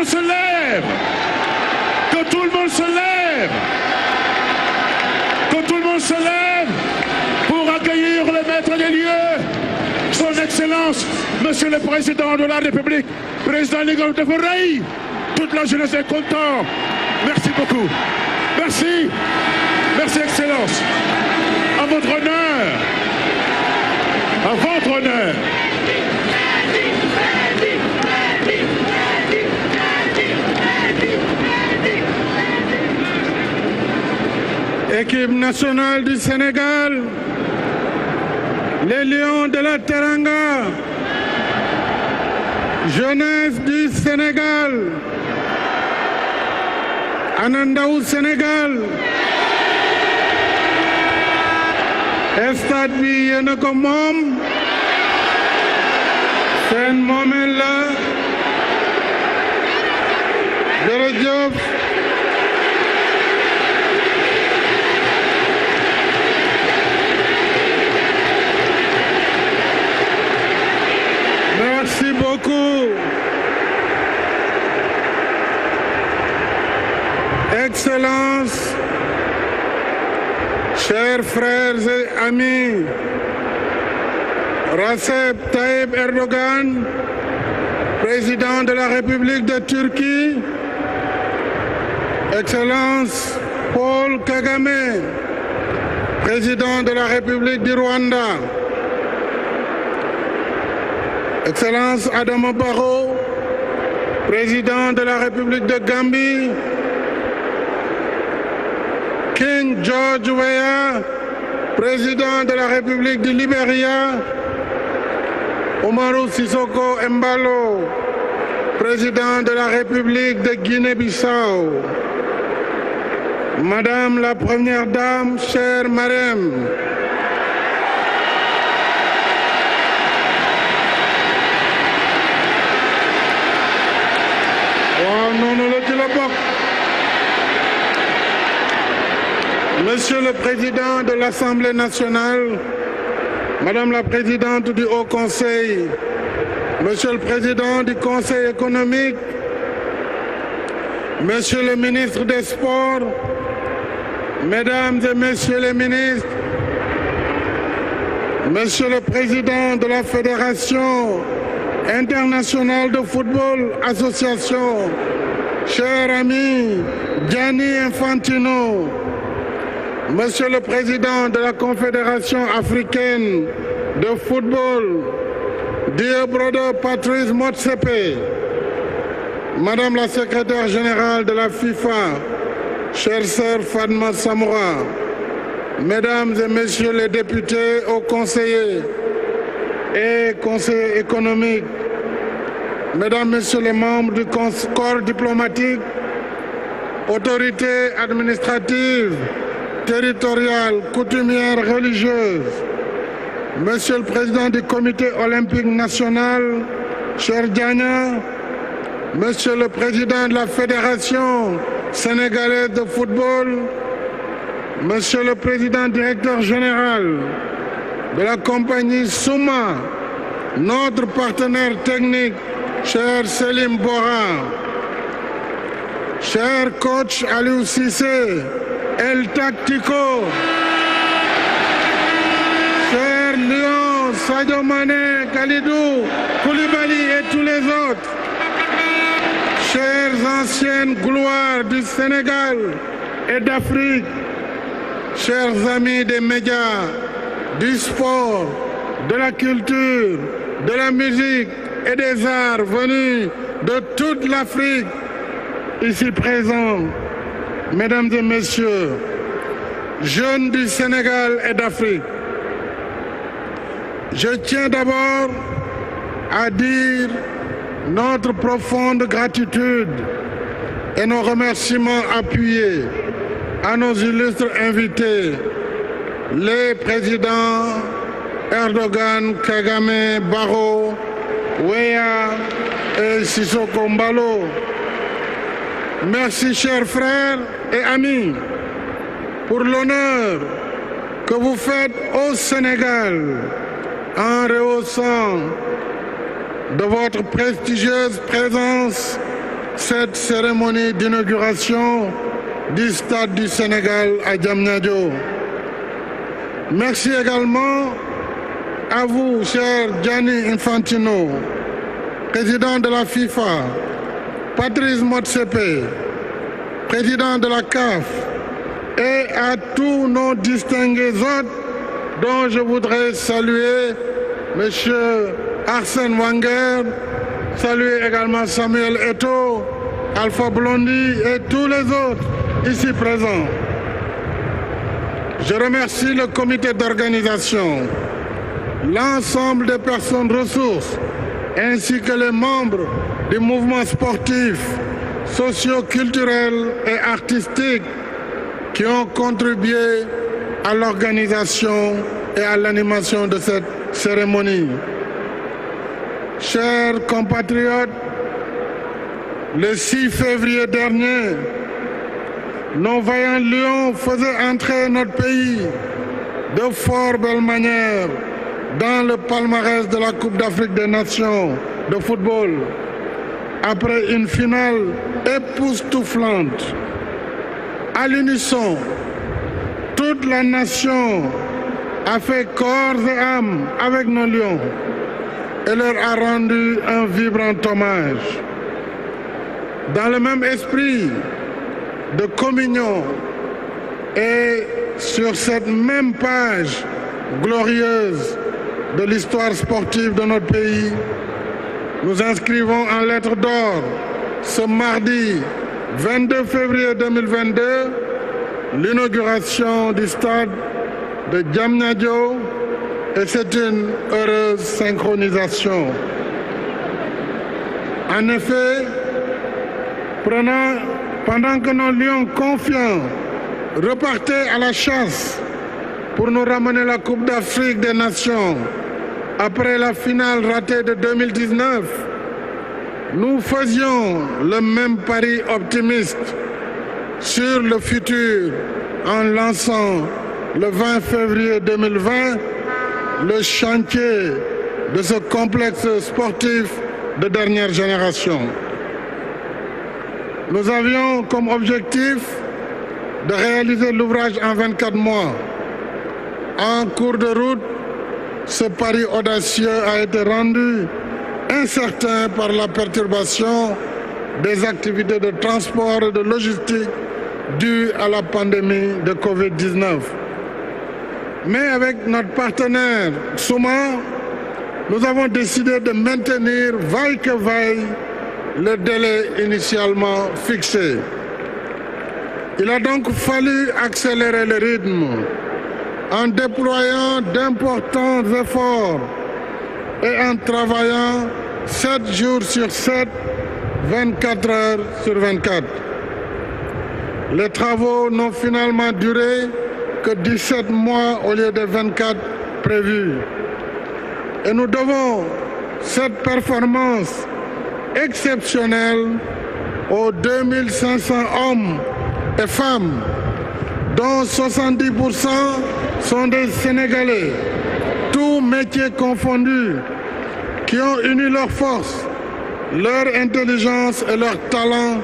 se lève, que tout le monde se lève, que tout le monde se lève pour accueillir le maître des lieux, son Excellence, Monsieur le Président de la République, Président Ligol de Forêt. Toute la jeunesse est contente. Merci beaucoup. Merci. Merci, Excellence. À votre honneur. À votre honneur. Équipe nationale du Sénégal, les Lions de la Teranga, jeunesse du Sénégal, Anandaou Sénégal, stade bi yéen a ko moom, seen moomeel la, jërëjëf. Merci beaucoup. Excellences, chers frères et amis, Recep Tayyip Erdogan, président de la République de Turquie, Excellence Paul Kagame, président de la République du Rwanda, Excellence Adama Barrow, président de la République de Gambie, King George Weah, président de la République du Libéria, Umaru Sissoco Embalo, président de la République de Guinée-Bissau, Madame la Première Dame, chère Marème, Monsieur le Président de l'Assemblée nationale, Madame la Présidente du Haut Conseil, Monsieur le Président du Conseil économique, Monsieur le Ministre des Sports, Mesdames et Messieurs les ministres, Monsieur le Président de la Fédération internationale de football, association, cher ami Gianni Infantino, Monsieur le Président de la Confédération africaine de football, dear brother Patrice Motsepe, Madame la Secrétaire générale de la FIFA, chère sœur Fatma Samoura, Mesdames et Messieurs les députés, hauts conseillers et conseillers économiques, Mesdames, Messieurs les membres du corps diplomatique, autorités administratives, territoriales, coutumières, religieuses, Monsieur le Président du Comité olympique national, cher Diana, Monsieur le Président de la Fédération sénégalaise de football, Monsieur le Président directeur général de la compagnie Souma, notre partenaire technique, cher Selim Bora, cher coach Aliou Cissé, El Tactico, cher Lion, Sadio Mané, Kalidou, Koulibaly et tous les autres, chères anciennes gloires du Sénégal et d'Afrique, chers amis des médias, du sport, de la culture, de la musique et des arts venus de toute l'Afrique, ici présents, Mesdames et Messieurs, jeunes du Sénégal et d'Afrique, je tiens d'abord à dire notre profonde gratitude et nos remerciements appuyés à nos illustres invités, les présidents Erdogan, Kagame, Barrow, Weah et Sissoko Embalo. Merci, chers frères et amis, pour l'honneur que vous faites au Sénégal en rehaussant de votre prestigieuse présence cette cérémonie d'inauguration du Stade du Sénégal à Diamniadio. Merci également à vous, cher Gianni Infantino, président de la FIFA, Patrice Motsepe, président de la CAF, et à tous nos distingués autres dont je voudrais saluer M. Arsène Wenger, saluer également Samuel Eto'o, Alpha Blondy et tous les autres ici présents. Je remercie le comité d'organisation, l'ensemble des personnes ressources, ainsi que les membres du mouvement sportif, socio-culturel et artistique qui ont contribué à l'organisation et à l'animation de cette cérémonie. Chers compatriotes, le 6 février dernier, nos vaillants lions faisaient entrer notre pays de fort belle manière dans le palmarès de la Coupe d'Afrique des Nations de football, après une finale époustouflante. À l'unisson, toute la nation a fait corps et âme avec nos lions et leur a rendu un vibrant hommage. Dans le même esprit de communion et sur cette même page glorieuse de l'histoire sportive de notre pays, nous inscrivons en lettres d'or ce mardi 22 février 2022 l'inauguration du stade de Diamniadio, et c'est une heureuse synchronisation. En effet, pendant que nos lions confiants repartaient à la chasse pour nous ramener la Coupe d'Afrique des Nations après la finale ratée de 2019, nous faisions le même pari optimiste sur le futur en lançant le 20 février 2020 le chantier de ce complexe sportif de dernière génération. Nous avions comme objectif de réaliser l'ouvrage en 24 mois. En cours de route, ce pari audacieux a été rendu incertain par la perturbation des activités de transport et de logistique dues à la pandémie de Covid-19. Mais avec notre partenaire Souma, nous avons décidé de maintenir vaille que vaille le délai initialement fixé. Il a donc fallu accélérer le rythme en déployant d'importants efforts et en travaillant 7 jours sur 7, 24 heures sur 24. Les travaux n'ont finalement duré que 17 mois au lieu de 24 prévus. Et nous devons cette performance exceptionnelle aux 2500 hommes et femmes, dont 70% sont des Sénégalais, tous métiers confondus, qui ont uni leurs forces, leur intelligence et leur talent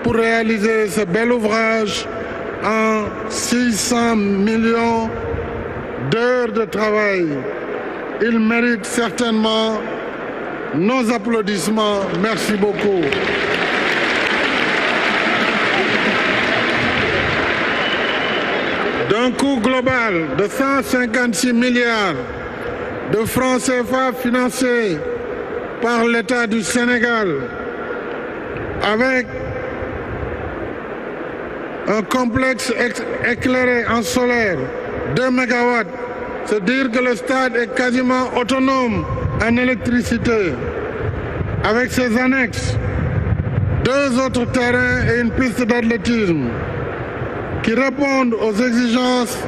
pour réaliser ce bel ouvrage en 600 millions d'heures de travail. Ils méritent certainement nos applaudissements. Merci beaucoup. D'un coût global de 156 milliards de francs CFA financés par l'État du Sénégal, avec un complexe éclairé en solaire, 2 MW, c'est dire que le stade est quasiment autonome en électricité, avec ses annexes, 2 autres terrains et une piste d'athlétisme qui répondent aux exigences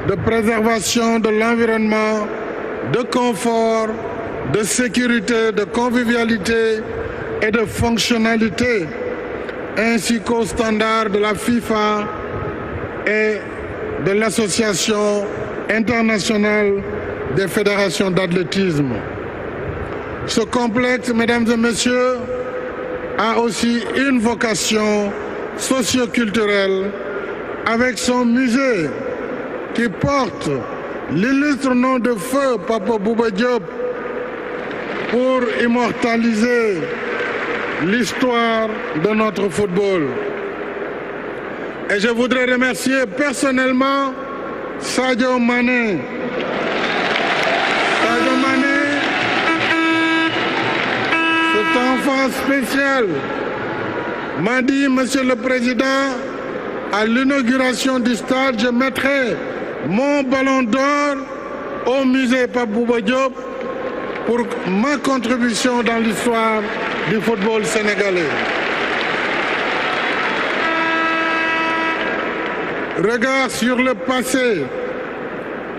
de préservation de l'environnement, de confort, de sécurité, de convivialité et de fonctionnalité, ainsi qu'aux standards de la FIFA et de l'Association internationale des fédérations d'athlétisme. Ce complexe, mesdames et messieurs, a aussi une vocation socioculturelle avec son musée qui porte l'illustre nom de feu Papa Bouba Diop pour immortaliser l'histoire de notre football. Et je voudrais remercier personnellement Sadio Mané. Sadio Mané, cet enfant spécial, m'a dit, Monsieur le Président, à l'inauguration du stade, je mettrai mon ballon d'or au musée Pape Bouba Diop pour ma contribution dans l'histoire du football sénégalais. Regard sur le passé,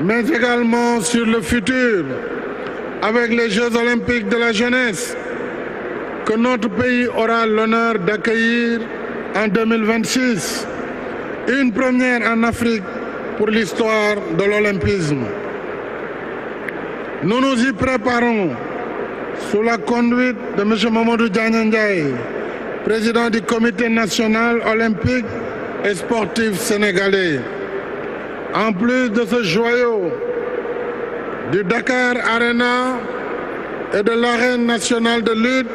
mais également sur le futur, avec les Jeux olympiques de la jeunesse que notre pays aura l'honneur d'accueillir en 2026, une première en Afrique pour l'histoire de l'olympisme. Nous nous y préparons sous la conduite de M. Mamadou Diagne Ndiaye, président du Comité national olympique et sportif sénégalais. En plus de ce joyau du Dakar Arena et de l'arène nationale de lutte,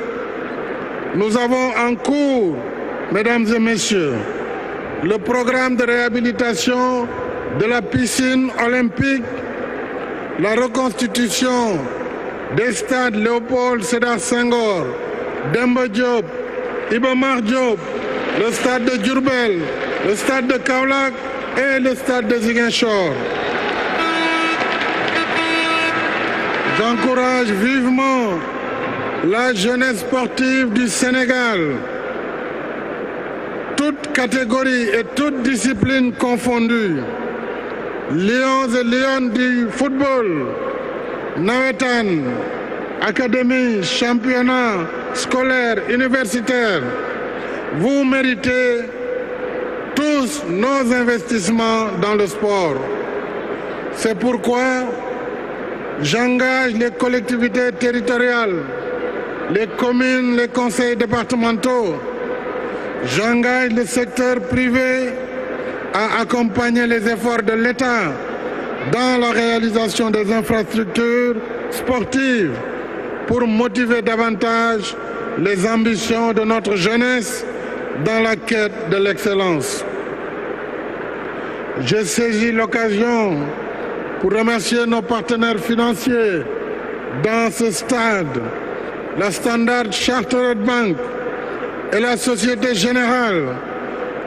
nous avons en cours, mesdames et messieurs, le programme de réhabilitation de la piscine olympique, la reconstitution des stades Léopold Sédar Senghor, Demba Diop, Iba Mar Diop, le stade de Diourbel, le stade de Kaolack et le stade de Ziguinchor. J'encourage vivement la jeunesse sportive du Sénégal, toutes catégories et toutes disciplines confondues, lions et lionnes du football, nawetan, académie, championnat scolaire, universitaire, vous méritez tous nos investissements dans le sport. C'est pourquoi j'engage les collectivités territoriales, les communes, les conseils départementaux, j'engage le secteur privé à accompagner les efforts de l'État dans la réalisation des infrastructures sportives pour motiver davantage les ambitions de notre jeunesse dans la quête de l'excellence. Je saisis l'occasion pour remercier nos partenaires financiers dans ce stade, la Standard Chartered Bank et la Société Générale,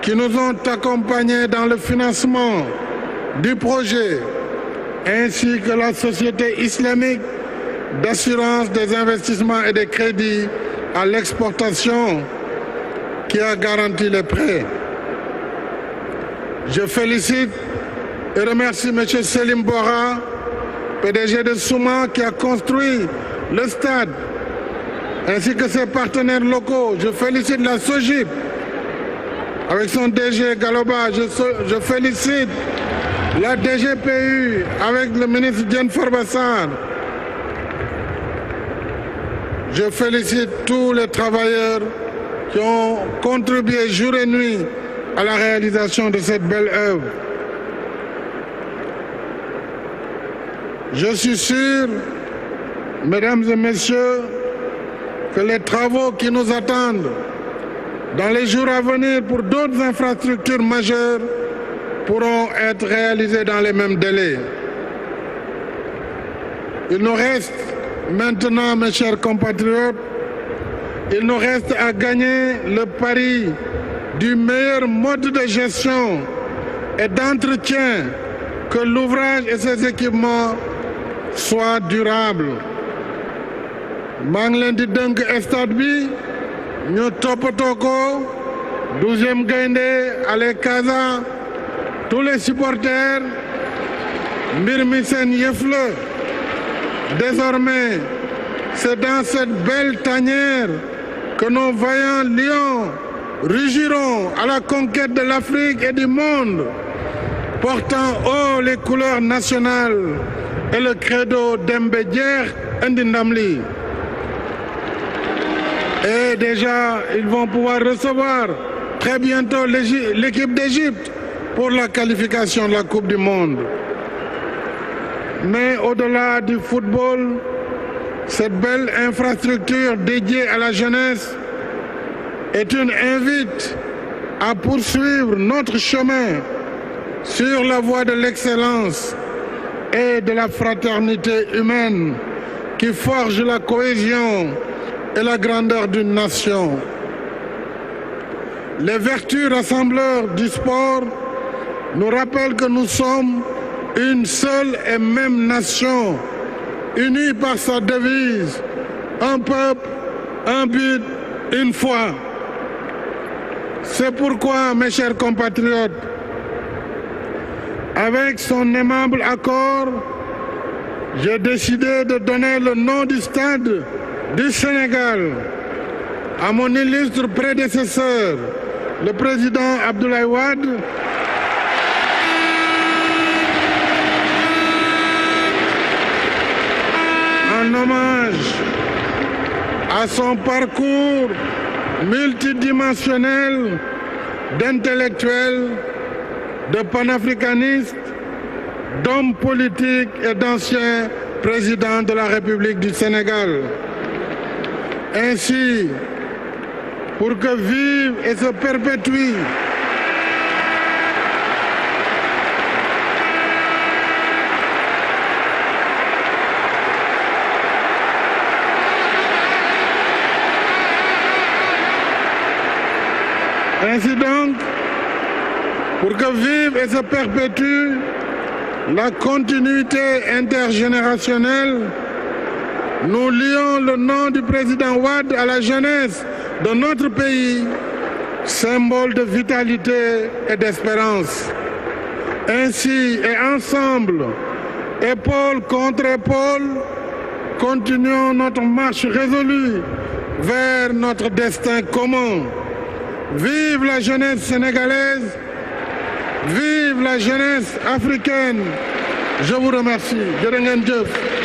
qui nous ont accompagnés dans le financement du projet, ainsi que la Société islamique d'assurance des investissements et des crédits à l'exportation qui a garanti les prêts. Je félicite et remercie M. Selim Bora, PDG de Souma, qui a construit le stade, ainsi que ses partenaires locaux. Je félicite la SOGIP avec son DG Galoba. Je félicite la DGPU avec le ministre Diène Farba Sarr. Je félicite tous les travailleurs qui ont contribué jour et nuit à la réalisation de cette belle œuvre. Je suis sûr, mesdames et messieurs, que les travaux qui nous attendent dans les jours à venir pour d'autres infrastructures majeures pourront être réalisés dans les mêmes délais. Il nous reste maintenant, mes chers compatriotes, il nous reste à gagner le pari du meilleur mode de gestion et d'entretien, que l'ouvrage et ses équipements soient durables. maa ngi leen di dënk stade bi ñu toppatoo ko 12e gaynde ale Casa, tous les supporters, mbir mi seen yëf la. Désormais, c'est dans cette belle tanière que nos vaillants lions rugiront à la conquête de l'Afrique et du monde, portant haut les couleurs nationales et le credo Dembe Jeex indi ndam li. Et déjà, ils vont pouvoir recevoir très bientôt l'équipe d'Égypte pour la qualification de la Coupe du Monde. Mais au-delà du football, cette belle infrastructure dédiée à la jeunesse est une invite à poursuivre notre chemin sur la voie de l'excellence et de la fraternité humaine qui forge la cohésion et la grandeur d'une nation. Les vertus rassembleurs du sport nous rappellent que nous sommes une seule et même nation, unie par sa devise, un peuple, un but, une foi. C'est pourquoi, mes chers compatriotes, avec son aimable accord, j'ai décidé de donner le nom du stade du Sénégal à mon illustre prédécesseur, le président Abdoulaye Wade, en hommage à son parcours multidimensionnel d'intellectuels, de panafricanistes, d'hommes politiques et d'anciens présidents de la République du Sénégal. Ainsi, pour que vive et se perpétue Ainsi donc, pour que vive et se perpétue la continuité intergénérationnelle, nous lions le nom du président Wade à la jeunesse de notre pays, symbole de vitalité et d'espérance. Ainsi et ensemble, épaule contre épaule, continuons notre marche résolue vers notre destin commun. Vive la jeunesse sénégalaise, vive la jeunesse africaine. Je vous remercie. Jërë ngeen jëf.